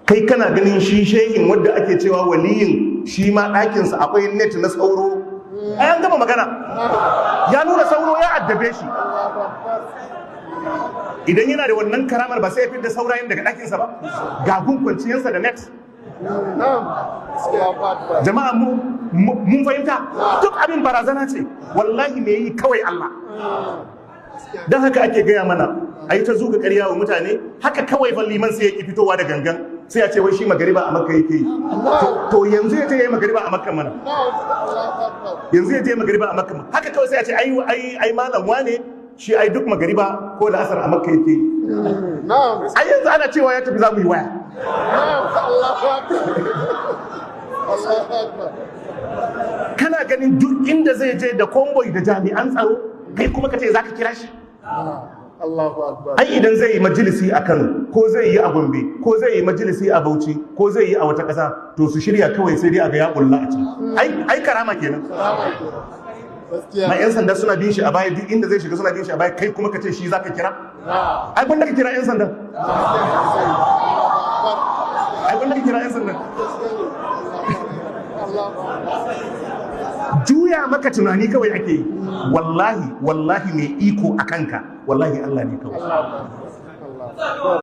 kai kana ganin shi shehin wadda ake cewa waliyin shi ma ɗakinsa akwai net na sauro. An gama magana, ya nuna sauro ya addabe shi. Idan yana da wannan karamar ba sai ya fi da saurayin daga ɗakinsa ba, ga gun kwanciyarsa da net. Jama'a mun fahimta duk abin barazana ce, wallahi me yi kawai Allah. Don haka ake gaya mana a yi ta zuga ƙarya wa mutane, haka kawai fa liman sai ya ki fitowa da gangan, sai ya ce wai shi magariba a Makka yake yi. To yanzu ya je ya yi magariba a Makka mana, yanzu ya je magariba a Makka. Haka kawai sai ya ce ai malam wane shi ai duk magariba ko da asar a Makka yake yi. Ai yanzu ana cewa ya tafi za mu yi waya. Kana ganin duk inda zai je da konvoy da jami'an tsaro, kai kuma ka ce za ka kira shi? Ai idan zai yi majalisi a Kano, ko zai yi a Gombe, ko zai yi majalisi a Bauchi, ko zai yi a wata ƙasa, to su shirya kawai sai dai a ga ya ƙulla a can. Ai karama kenan. Na 'yan sanda suna bin shi a baya, duk inda zai shiga suna bin shi a baya, kai kuma ka ce shi za ka kira? Ai wanda ka kira 'yan sanda. Ai wanda ka kira 'yan sanda. Juya maka tunani kawai ake yi. Wallahi mai iko a kanka, wallahi Allah ne kawai.